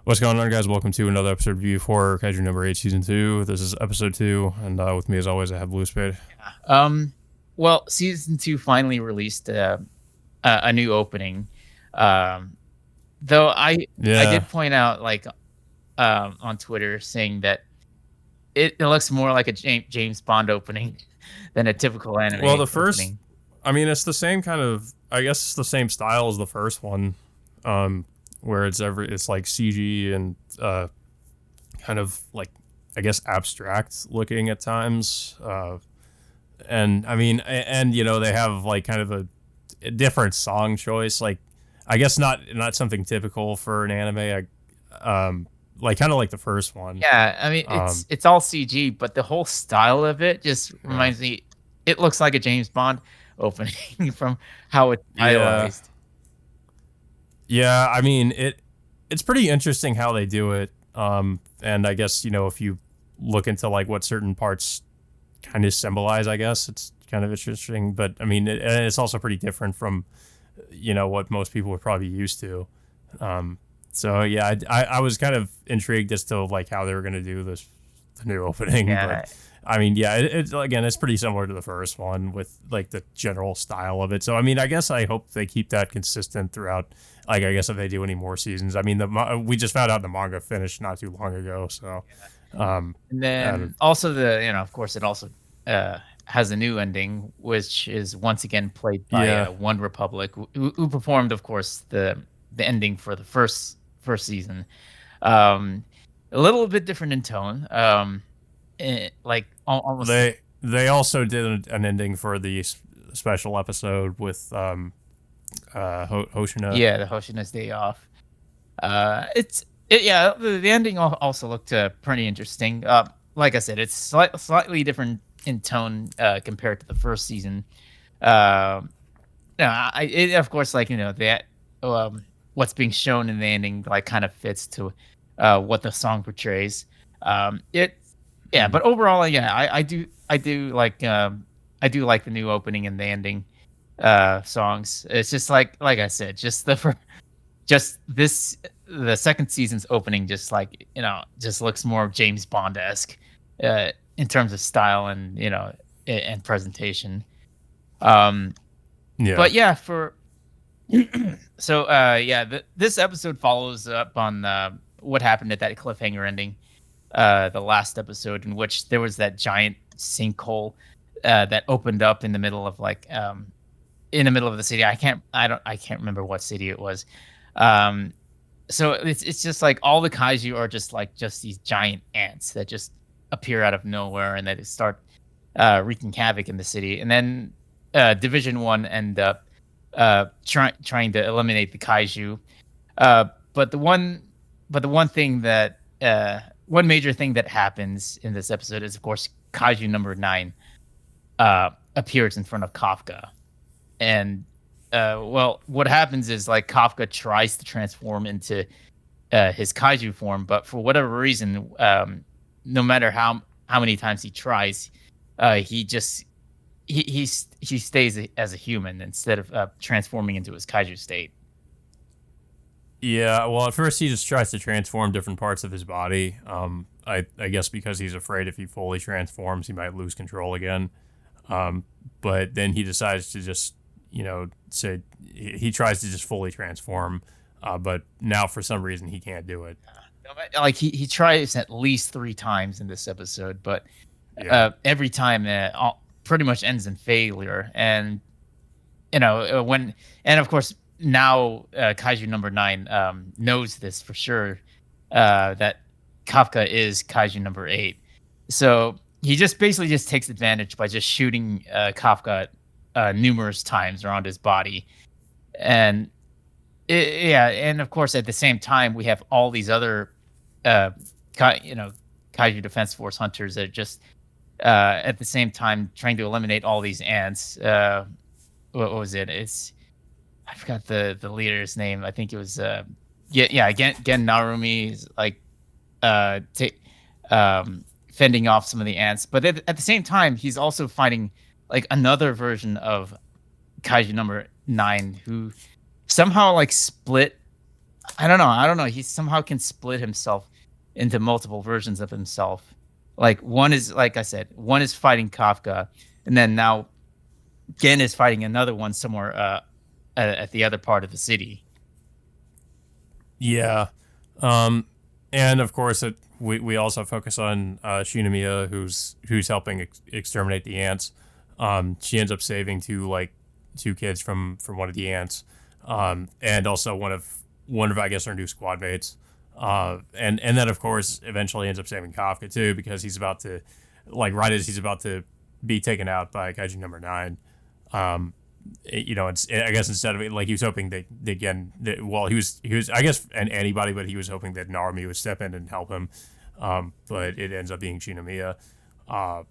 What's going on, guys? Welcome to another episode review for Kaiju number 8, season 2. This is episode 2, and with me, as always, I have Blue Spade. Um, well, season two finally released a new opening. Um, though I Yeah. did point out on Twitter saying that it looks more like a James Bond opening than a typical Well, anime the first, opening. I mean, it's the same kind of, I guess it's the same style as the first one, where it's like CG and kind of like, I guess, abstract looking at times. And I mean, they have like kind of a different song choice. Like, I guess not something typical for an anime. Like kind of like the first one. Yeah, I mean Um, it's all CG, but the whole style of it just yeah, reminds me. It looks like a James Bond opening from how it's yeah, stylized. yeah. I mean, it's pretty interesting how they do it. And I guess if you look into like what certain parts kind of symbolize, I guess it's kind of interesting. But I mean, and it's also pretty different from what most people would probably be used to. Um, so yeah, I was kind of intrigued as to like how they were going to do this the new opening, but Yeah, I mean, yeah, it's again, it's pretty similar to the first one with like the general style of it. So I mean, I guess I hope they keep that consistent throughout. Like, I guess if they do any more seasons, I mean, we just found out the manga finished not too long ago, so um, and and then also of course, it also has a new ending, which is once again played by yeah, One Republic, who performed, of course, the ending for the first season. Um, a little bit different in tone, like almost they also did an ending for the special episode with Hoshina. yeah, the Hoshina's Day Off. Yeah, the ending also looked pretty interesting. Like I said, it's slightly different in tone compared to the first season. Um, of course, that what's being shown in the ending like kind of fits to what the song portrays. It Yeah, Mm. but overall, yeah, I do like the new opening and the ending songs. It's just like I said, just this the second season's opening just just looks more James Bond esque in terms of style and and presentation. Um, Yeah, but yeah, for this episode follows up on what happened at that cliffhanger ending, the last episode in which there was that giant sinkhole that opened up in the middle of in the middle of the city. I can't remember what city it was. Um, so it's just like all the kaiju are just these giant ants that just appear out of nowhere and they start wreaking havoc in the city. And then Division One end up trying to eliminate the kaiju. Uh, but the one but the one thing that one major thing that happens in this episode is, of course, kaiju number 9 appears in front of Kafka. And well, what happens is like Kafka tries to transform into his kaiju form, but for whatever reason, no matter how many times he tries, he just he stays as a human instead of transforming into his kaiju state. yeah. Well, at first he just tries to transform different parts of his body. I guess because he's afraid if he fully transforms, he might lose control again. Um, but then he decides to just, say he tries to just fully transform. But now for some reason he can't do it. Like he tries at least 3 times in this episode, but Yeah. every time pretty much ends in failure. And when and of course now kaiju number 9 knows this for sure, that Kafka is kaiju number 8. So he just basically just takes advantage by just shooting Kafka numerous times around his body. And yeah, and of course at the same time we have all these other uh kaiju defense force hunters that are just at the same time trying to eliminate all these ants. What was it? I forgot the leader's name. I think it was Gen Narumi is like fending off some of the ants, but at the same time he's also fighting like another version of Kaiju number 9 who somehow like split I don't know. I don't know. He somehow can split himself into multiple versions of himself. Like one is, like I said, one is fighting Kafka, and then now Gen is fighting another one somewhere at the other part of the city. Yeah. Um, and of course, we also focus on Shinomiya, who's helping exterminate the ants. She ends up saving two kids from one of the ants, and also one of I guess her new squad mates. And then of course eventually ends up saving Kafka too, because he's about to, like, right as he's about to be taken out by Kaiju number nine. Um, it's, I guess instead of it, like, he was hoping that again, well, he was I guess an anybody, but he was hoping that an army would step in and help him. But it ends up being Shinomiya. Uh,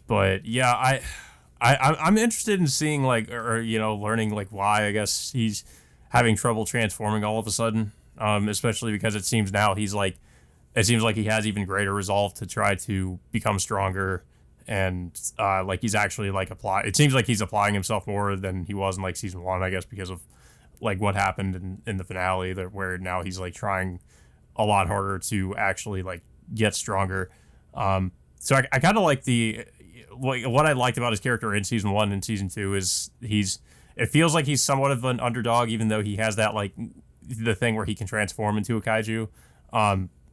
but yeah, I'm interested in seeing, like, or learning, like, why I guess he's having trouble transforming all of a sudden. Especially because it seems like he has even greater resolve to try to become stronger, and like he's actually like apply. It seems like he's applying himself more than he was in like season one, I guess, because of like what happened in the finale, that where now he's like trying a lot harder to actually like get stronger. So I kind of like what I liked about his character in season one and season two is it feels like he's somewhat of an underdog, even though he has that, like, the thing where he can transform into a kaiju.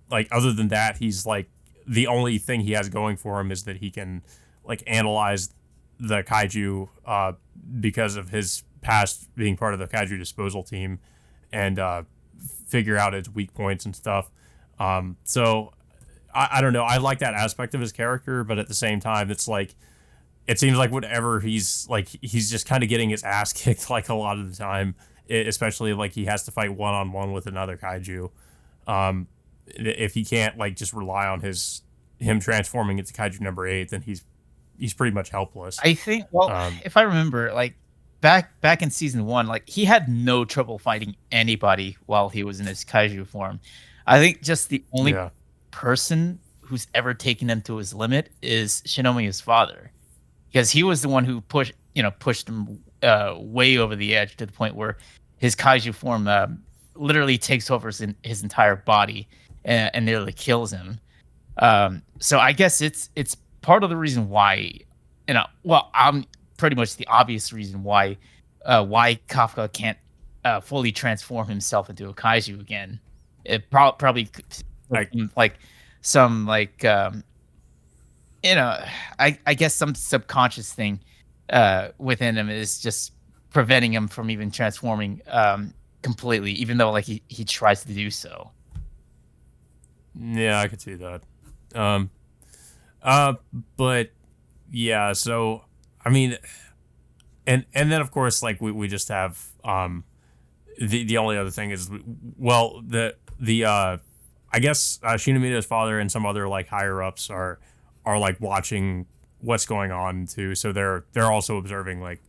Like, other than that, he's like, the only thing he has going for him is that he can, like, analyze the kaiju because of his past being part of the kaiju disposal team, and figure out its weak points and stuff. So I don't know. I like that aspect of his character, but at the same time, it's like, it seems like whatever he's just kind of getting his ass kicked like a lot of the time, especially like he has to fight one on one with another kaiju. If he can't like just rely on him transforming into kaiju number 8, then he's pretty much helpless. I think. Well, if I remember, like back in season one, like he had no trouble fighting anybody while he was in his kaiju form. I think just the only Yeah. person who's ever taken him to his limit is Shinomiya's father, because he was the one who pushed him way over the edge to the point where his kaiju form literally takes over his entire body and nearly kills him. So I guess it's part of the reason why, well, I'm pretty much the obvious reason why Kafka can't fully transform himself into a kaiju again. It probably like some like I guess some subconscious thing within him is just preventing him from even transforming completely, even though like he tries to do so. Yeah, I could see that. Um, but yeah, so I mean, and then of course, like, we just have the only other thing is, well, the I guess Shinomiya's father and some other like higher ups are like watching what's going on too, so they're also observing like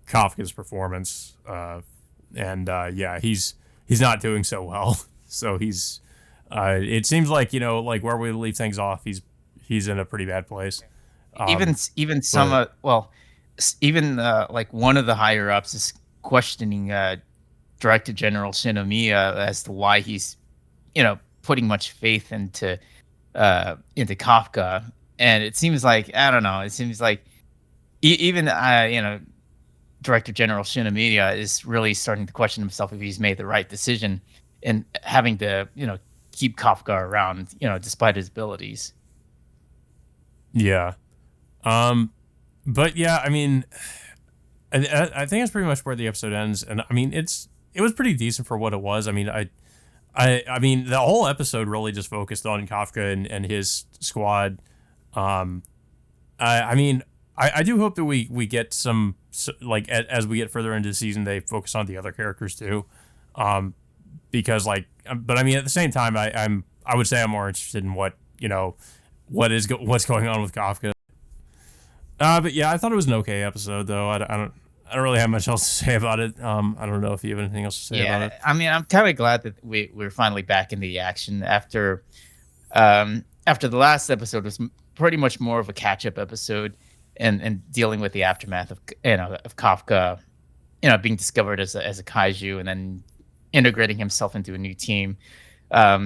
Kafka's performance, and yeah, he's not doing so well. So it seems like, like where we leave things off, he's in a pretty bad place. Even some even like one of the higher ups is questioning Director General Shinomiya as to why he's putting much faith into Kafka. And it seems like, I don't know, it seems like even Director General Shinomiya is really starting to question himself if he's made the right decision in having to keep Kafka around, despite his abilities. Yeah. But yeah, I mean, I think it's pretty much where the episode ends, and I mean, it was pretty decent for what it was. I mean, I mean, the whole episode really just focused on Kafka and his squad. I mean, I do hope that we get some, like, as we get further into the season, they focus on the other characters too, because like, but I mean, at the same time, I would say I'm more interested in what's going on with Kafka. But yeah, I thought it was an okay episode though. I don't really have much else to say about it. I don't know if you have anything else to say about it. I mean, I'm kind of glad that we're finally back in the action after the last episode was pretty much more of a catch-up episode, and dealing with the aftermath of Kafka, being discovered as a kaiju, and then integrating himself into a new team. I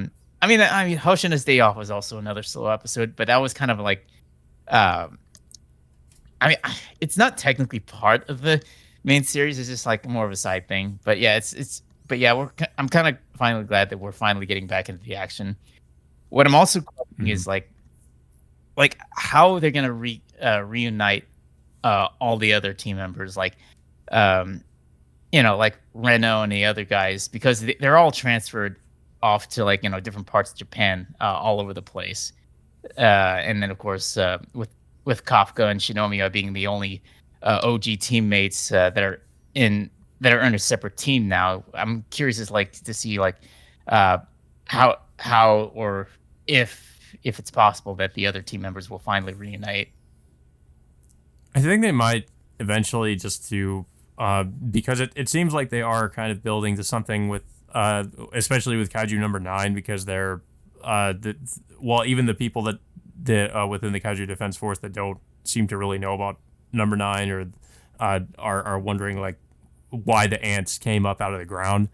mean, Hoshina's Day Off was also another slow episode, but that was kind of like, um, I mean, it's not technically part of the main series. It's just like more of a side thing. But yeah, but yeah, I'm kind of finally glad that we're finally getting back into the action. What I'm also questioning Mhm. is like how they're gonna reunite all the other team members, like um, like Renault and the other guys, because they're all transferred off to like different parts of Japan, all over the place. And then of course with Kafka and Shinomiya being the only OG teammates in that are in a separate team now. I'm curious as like to see like uh, how or if it's possible that the other team members will finally reunite. I think they might eventually just to because it seems like they are kind of building to something with especially with Kaiju number 9 because they're well even the people that within the Kaiju Defense Force that don't seem to really know about number 9 or are wondering like why the ants came up out of the ground.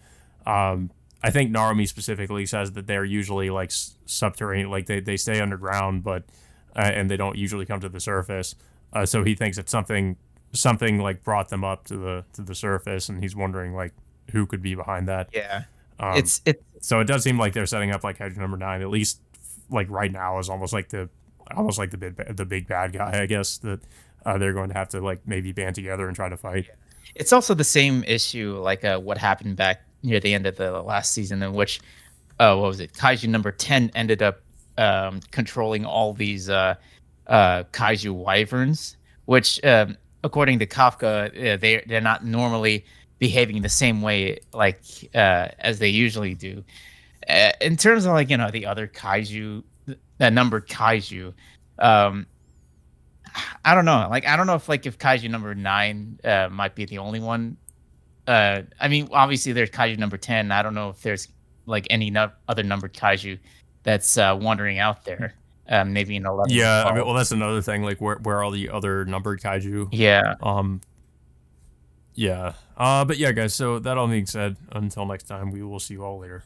I think Narumi specifically says that they're usually like subterranean, like they stay underground, but and they don't usually come to the surface. So he thinks it's something like brought them up to the surface, and he's wondering like who could be behind that. Yeah, Um, it's so it does seem like they're setting up like Hedge number 9, at least like right now, is almost like the big bad guy, I guess that they're going to have to like maybe band together and try to fight. it's also the same issue like what happened back near the end of the last season, in which what was it? Kaiju number 10 ended up controlling all these kaiju wyverns, which, according to Kafka, they're not normally behaving the same way like as they usually do. In terms of like the other kaiju, that numbered kaiju, um, I don't know. Like I don't know if kaiju number 9 might be the only one. I mean, obviously there's kaiju number 10. I don't know if there's like any other numbered kaiju that's wandering out there. Maybe in 11 or Yeah, I mean, 12. well, that's another thing. Like, where are the other numbered kaiju? Yeah. Um, yeah. But yeah, guys. So that all being said, until next time, we will see you all later.